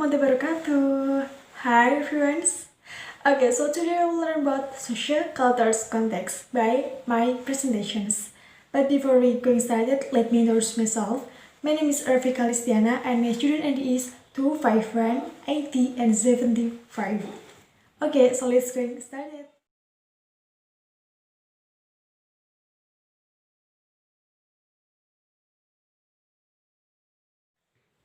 warahmatullahi wabarakatuh. Hi everyone. Okay, so today we'll learn about Socio-Culture Context by my presentations. But before we go started, let me introduce myself. My name is Rafika Listiana and my student ID is 251 80 and 75. Okay, so let's get started.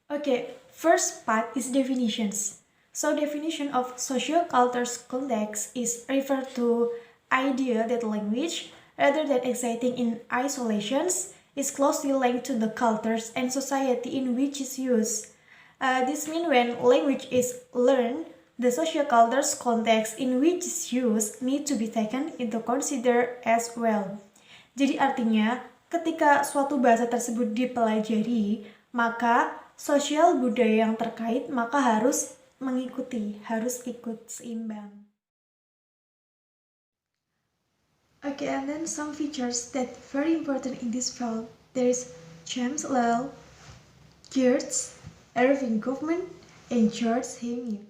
Okay, first part is definitions. So definition of socio-culture context is referred to idea that language, rather than existing in isolations, is closely linked to the cultures and society in which it's used. This means when language is learned, the socio-culture context in which it's used need to be taken into consider as well. Jadi artinya, ketika suatu bahasa tersebut dipelajari, maka sosial budaya yang terkait maka harus mengikuti, harus ikut seimbang. Okay, and then some features that very important in this field. There is James Lell, Geertz, Irving Goffman, and George Heming.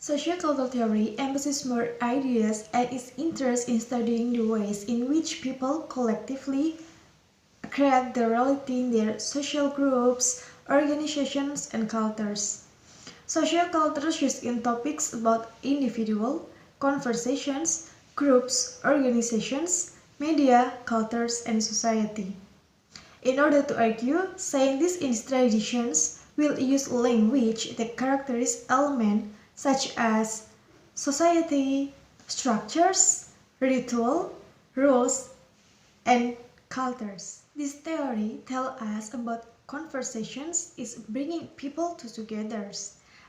Socio-cultural theory emphasizes more ideas and is interested in studying the ways in which people collectively create the reality in their social groups, organizations, and cultures. Social culture is in topics about individual, conversations, groups, organizations, media, cultures, and society. In order to argue, scientists in these traditions will use language that characterize elements such as society, structures, ritual, rules, and cultures. This theory tells us about conversations is bringing people together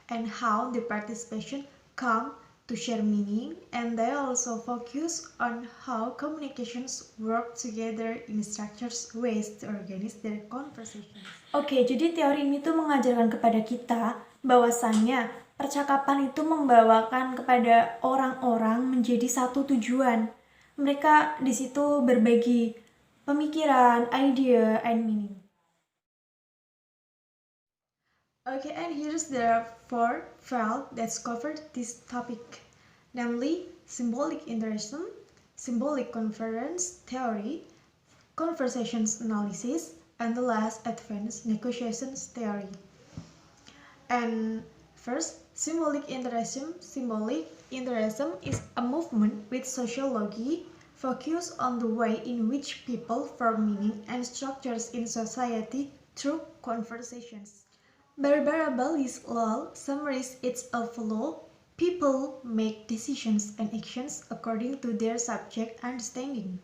and how the participation come to share meaning, and they also focus on how communications work together in structured ways to organize their conversations. Oke, jadi teori ini tuh mengajarkan kepada kita bahwasannya percakapan itu membawakan kepada orang-orang menjadi satu tujuan. Mereka di situ berbagi pemikiran, idea, and meaning. Okay, and here's there are 4 fields that cover this topic, namely symbolic interaction, symbolic conference theory, conversations analysis, and the last advanced negotiations theory. And first, symbolic interaction. Symbolic interaction is a movement with sociology focus on the way in which people form meaning and structures in society through conversations. Barbara Bali's law summarizes it as follows: people make decisions and actions according to their subject understanding,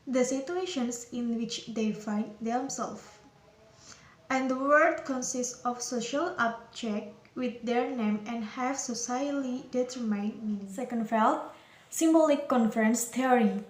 the situations in which they find themselves. And the word consists of social objects with their name and have socially determined meaning. Second field, symbolic conference theory.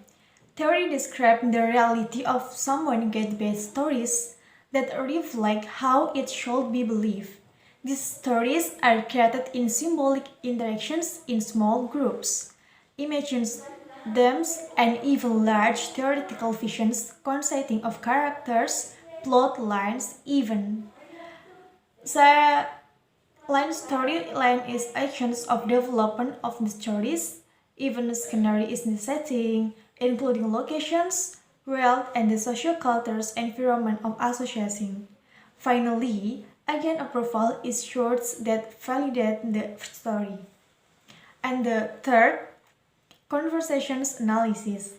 Theory describes the reality of someone get-based stories that reflect how it should be believed. These stories are created in symbolic interactions in small groups, images, themes, and even large theoretical visions consisting of characters, plot lines, even. Storyline is actions of development of the stories, even scenario is the setting, including locations, wealth, and the social cultures environment of association. Finally, agent approval is shorts that validate the story. And the third, conversations analysis.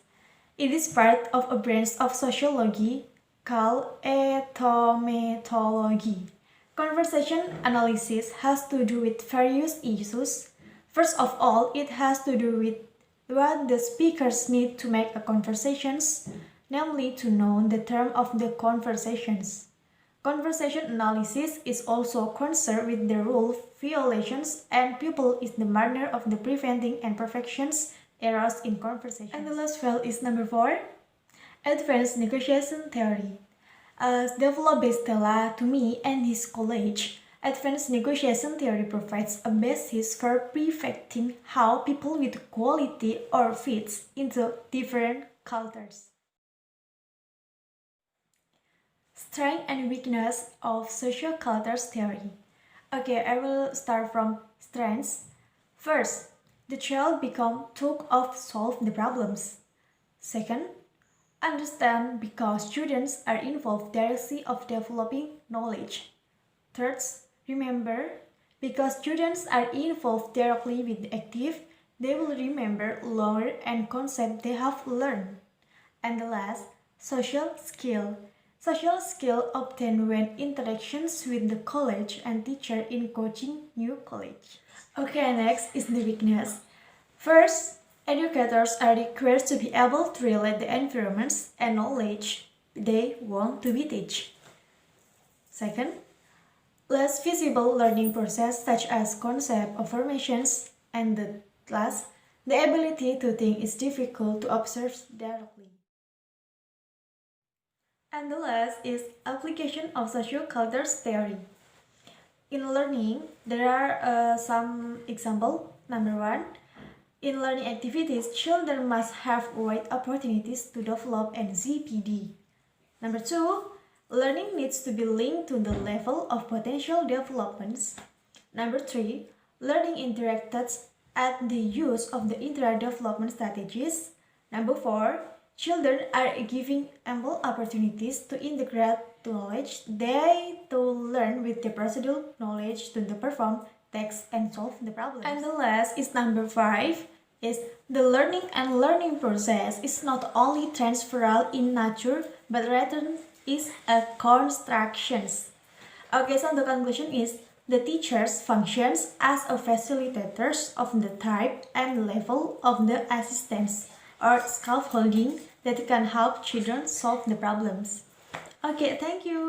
It is part of a branch of sociology called ethnomethodology. Conversation analysis has to do with various issues. First of all, it has to do with what the speakers need to make a conversations, namely to know the term of the conversations. Conversation analysis is also concerned with the rule violations and people is the manner of the preventing and perfections errors in conversation. And the last field is number 4, advanced negotiation theory. As developed by Stella to me and his college, advanced negotiation theory provides a basis for perfecting how people with quality or fits into different cultures. Strength and weakness of socio-culture theory. Okay, I will start from strengths. First, the child become took of solve the problems. Second, understand because students are involved directly of developing knowledge. Third, remember because students are involved directly with the active, they will remember longer and concept they have learned. And the last, social skill. Social skill obtained when interactions with the college and teacher in coaching new college. Okay, next is the weakness. First, educators are required to be able to relate the environments and knowledge they want to be teach. Second, less visible learning process such as concept affirmations, and the last, the ability to think is difficult to observe directly. And the last is application of socio-culture theory. In learning, there are some examples. Number one, in learning activities, children must have wide opportunities to develop an ZPD. Number two, learning needs to be linked to the level of potential developments. Number three, learning interacted at the use of the intra-development strategies. Number four, children are given ample opportunities to integrate knowledge they to learn with the procedural knowledge to perform tasks and solve the problems. And the last is number five, is the learning and learning process is not only transferal in nature but rather is a constructions. Okay, so the conclusion is the teachers functions as a facilitators of the type and level of the assistance or scaffolding that can help children solve the problems. Okay, thank you.